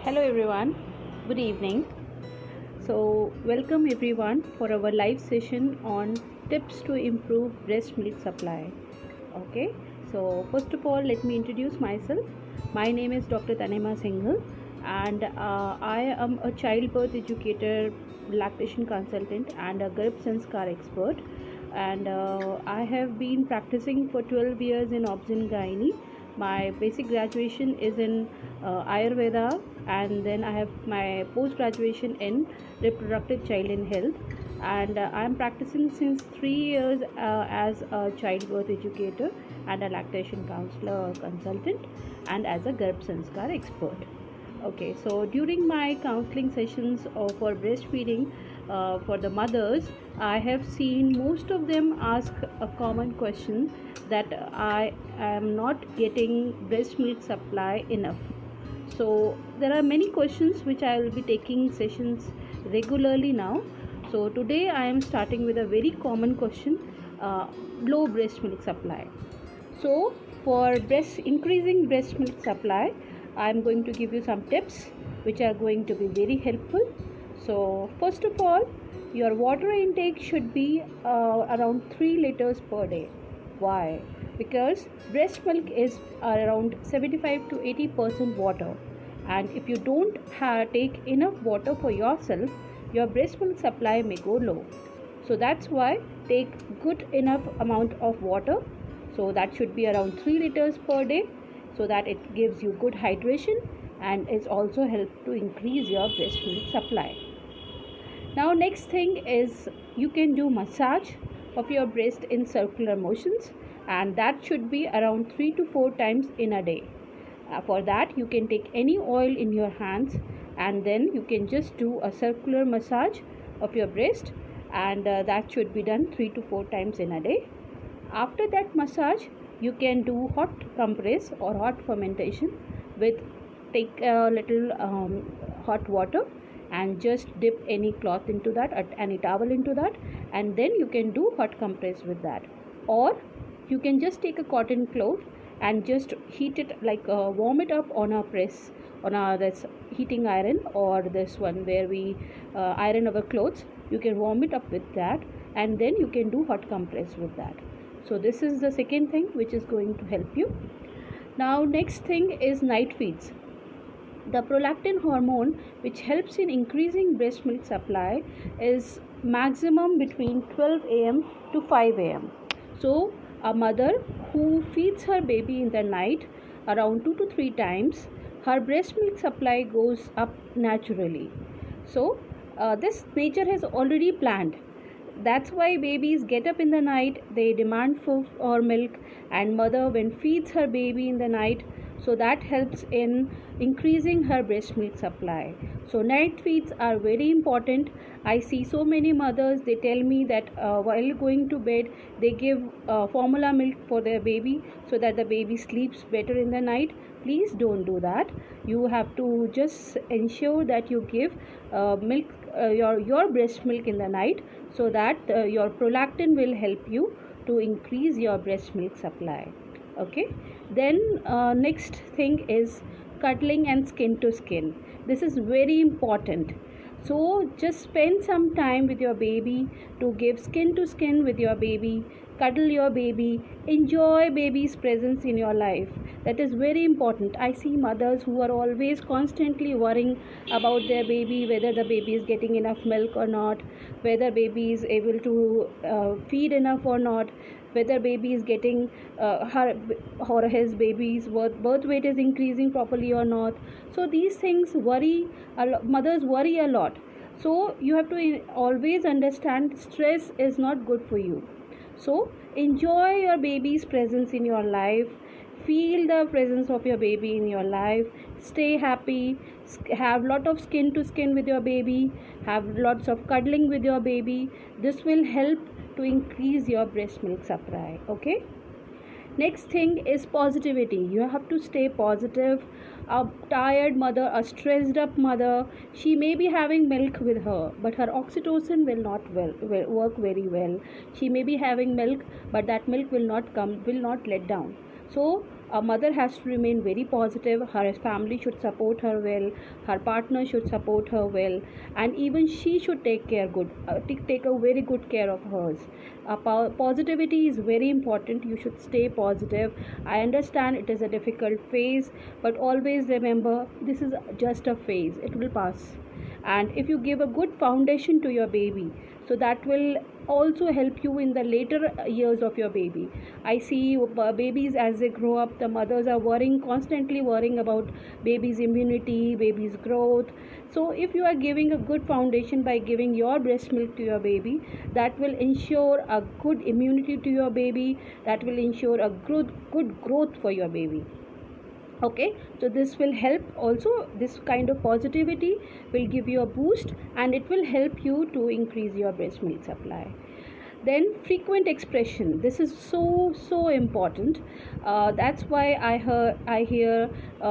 Hello everyone, good evening. Welcome everyone for our live session on tips to improve breast milk supply. Okay, first of all, let me introduce myself. My name is Dr Tanima Singhal, and I am a childbirth educator, lactation consultant, and a Garbh Sanskar expert. And I have been practicing for 12 years in obs and gynae. My basic graduation is in Ayurveda, and then I have my post graduation in reproductive child and health. And I am practicing since 3 years as a childbirth educator and a lactation counselor consultant, and as a Garbh Sanskar expert. Okay, so during my counseling sessions for breastfeeding for the mothers, I have seen most of them ask a common question that I am not getting breast milk supply enough. So there are many questions which I will be taking sessions regularly now. So today I am starting with a very common question: low breast milk supply. So for increasing breast milk supply, I am going to give you some tips which are going to be very helpful. So first of all, your water intake should be around 3 liters per day. Why? Because breast milk is around 75 to 80% water, and if you don't take enough water for yourself, your breast milk supply may go low. So that's why take good enough amount of water. So that should be around 3 liters per day, so that it gives you good hydration and is also help to increase your breast milk supply. Now next thing is you can do massage of your breast in circular motions, and that should be around 3 to 4 times in a day. For that you can take any oil in your hands, and then you can just do a circular massage of your breast, and that should be done 3 to 4 times in a day. After that massage, you can do hot compress or hot fermentation with take a little hot water and just dip any cloth into that, any towel into that, and then you can do hot compress with that. Or you can just take a cotton cloth and just heat it, like warm it up on a press, on a this heating iron, or this one where we iron our clothes. You can warm it up with that, and then you can do hot compress with that. So this is the second thing which is going to help you. Now next thing is night feeds. The prolactin hormone, which helps in increasing breast milk supply, is maximum between 12 am to 5 am. So a mother who feeds her baby in the night around 2 to 3 times, her breast milk supply goes up naturally. So this nature has already planned. That's why babies get up in the night, they demand for milk, and mother when feeds her baby in the night, so that helps in increasing her breast milk supply. So night feeds are very important. I see so many mothers, they tell me that while going to bed they give formula milk for their baby so that the baby sleeps better in the night. Please don't do that. You have to just ensure that you give milk, your breast milk in the night, so that your prolactin will help you to increase your breast milk supply. Okay, then next thing is cuddling and skin to skin. This is very important. So just spend some time with your baby to give skin to skin with your baby, cuddle your baby, enjoy baby's presence in your life. That is very important. I see mothers who are always constantly worrying about their baby, whether the baby is getting enough milk or not, whether baby is able to feed enough or not, whether baby is getting her or his baby's birth weight is increasing properly or not. So these things worry mothers worry a lot. So you have to always understand stress is not good for you. So enjoy your baby's presence in your life, feel the presence of your baby in your life, stay happy, have lot of skin to skin with your baby, have lots of cuddling with your baby. This will help to increase your breast milk supply. Okay, next thing is positivity. You have to stay positive. A tired mother, a stressed up mother, she may be having milk with her, but her oxytocin will not work very well. She may be having milk, but that milk will not let down. So a mother has to remain very positive. Her family should support her well, her partner should support her well, and even she should take a very good care of hers. Positivity is very important. You should stay positive. I understand it is a difficult phase, but always remember, this is just a phase. It will pass. And if you give a good foundation to your baby, so that will also help you in the later years of your baby. I see babies, as they grow up, the mothers are constantly worrying about baby's immunity, baby's growth. So if you are giving a good foundation by giving your breast milk to your baby, that will ensure a good immunity to your baby, that will ensure a good growth for your baby. Okay, so this will help also. This kind of positivity will give you a boost, and it will help you to increase your breast milk supply. Then frequent expression, this is so important. That's why I hear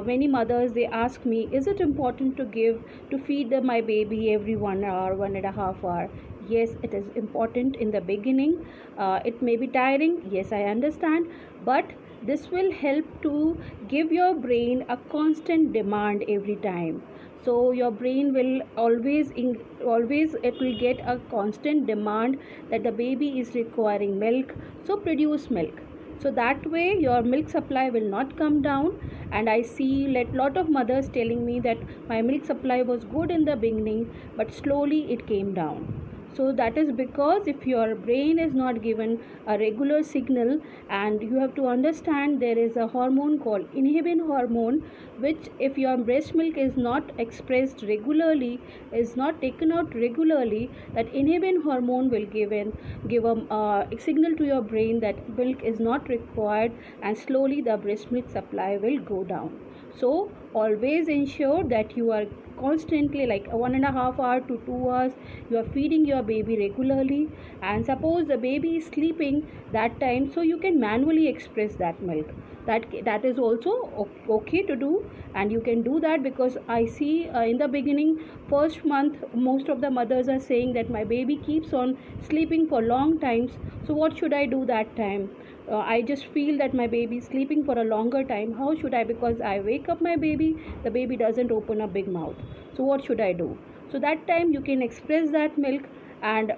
many mothers, they ask me, is it important to feed my baby every 1 hour, 1.5 hour? Yes, it is important in the beginning. It may be tiring, yes, I understand, but this will help to give your brain a constant demand every time. So your brain will always it will get a constant demand that the baby is requiring milk, so produce milk. So that way your milk supply will not come down. And I see lot of mothers telling me that my milk supply was good in the beginning, but slowly it came down. So that is because if your brain is not given a regular signal, and you have to understand, there is a hormone called inhibin hormone, which if your breast milk is not expressed regularly, is not taken out regularly, that inhibin hormone will give a signal to your brain that milk is not required, and slowly the breast milk supply will go down. So always ensure that you are constantly, like 1.5 hour to 2 hours, you are feeding your baby regularly. And suppose the baby is sleeping that time, so you can manually express that milk. That is also okay to do, and you can do that, because I see in the beginning, first month, most of the mothers are saying that my baby keeps on sleeping for long times, so what should I do that time? I just feel that my baby is sleeping for a longer time. How should I? Because I wake up my baby, the baby doesn't open a big mouth. So what should I do? So that time you can express that milk, and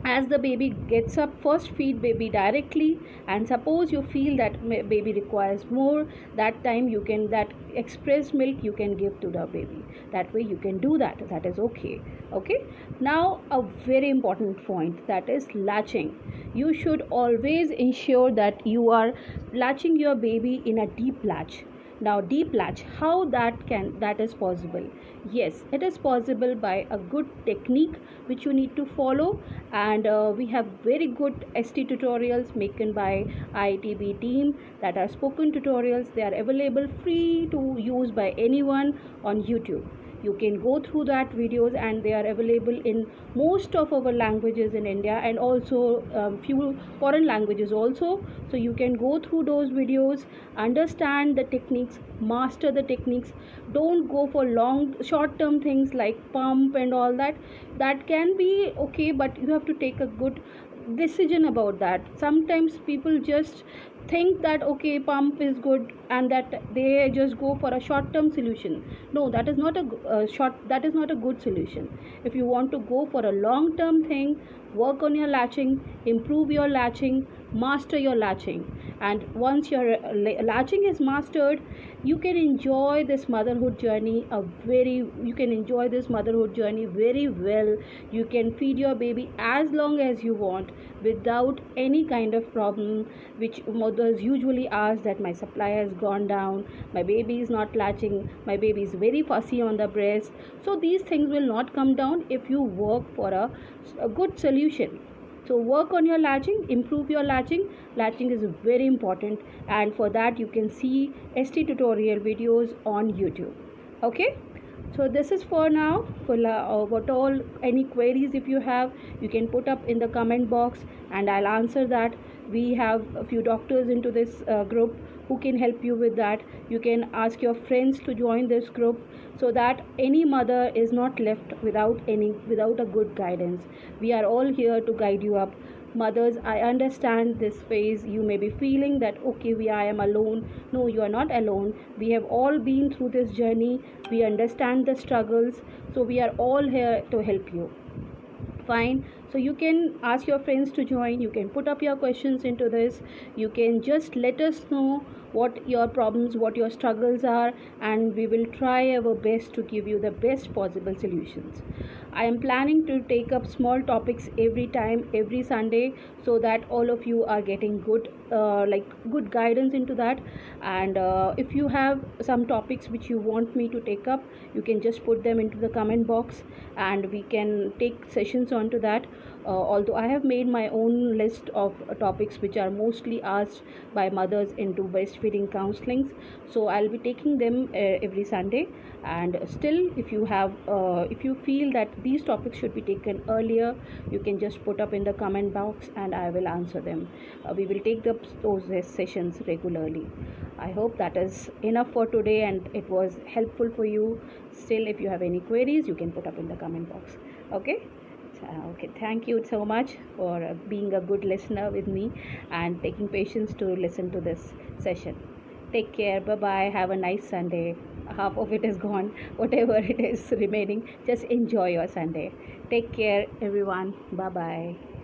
as the baby gets up, first feed baby directly. And suppose you feel that baby requires more, that time you can, that expressed milk you can give to the baby. That way you can do that. That is okay. Okay, now a very important point, that is latching. You should always ensure that you are latching your baby in a deep latch. Now deep latch, how that is possible? Yes, it is possible by a good technique which you need to follow. And we have very good ST tutorials making by ITB team, that are spoken tutorials. They are available free to use by anyone on YouTube. You can go through that videos, and they are available in most of our languages in India, and also few foreign languages also. So you can go through those videos, understand the techniques, master the techniques. Don't go for short term things like pump and all that. That can be okay, but you have to take a good decision about that. Sometimes people just think that okay, pump is good, and that they just go for a short term solution. No, that is not a good solution. If you want to go for a long term thing, work on your latching, improve your latching, master your latching. And once your latching is mastered, you can enjoy this motherhood journey very well. You can feed your baby as long as you want, without any kind of problem, which mothers usually ask, that my supply has gone down, my baby is not latching, my baby is very fussy on the breast. So these things will not come down if you work for a good solution. So work on your latching, improve your latching. Latching is very important, and for that you can see ST tutorial videos on YouTube. Okay, so this is for now. For what all, any queries if you have, you can put up in the comment box, and I'll answer that. We have a few doctors into this group who can help you with that. You can ask your friends to join this group, so that any mother is not left without a good guidance. We are all here to guide you up Mothers, I understand this phase. You may be feeling that okay, I am alone. No, you are not alone. We have all been through this journey. We understand the struggles. So we are all here to help you. Fine. So you can ask your friends to join. You can put up your questions into this. You can just let us know what your problems, what your struggles are, and we will try our best to give you the best possible solutions. I am planning to take up small topics every time, every Sunday, so that all of you are getting good guidance into that. And if you have some topics which you want me to take up, you can just put them into the comment box, and we can take sessions onto that. Although I have made my own list of topics which are mostly asked by mothers into breastfeeding counselings, so I'll be taking them every Sunday. And still, if you feel that these topics should be taken earlier, you can just put up in the comment box and I will answer them. We will take those sessions regularly. I hope that is enough for today and it was helpful for you. Still, if you have any queries, you can put up in the comment box. Okay. Okay, thank you so much for being a good listener with me and taking patience to listen to this session. Take care. Bye bye. Have a nice Sunday. Half of it is gone. Whatever it is remaining, just enjoy your Sunday. Take care, everyone. Bye bye.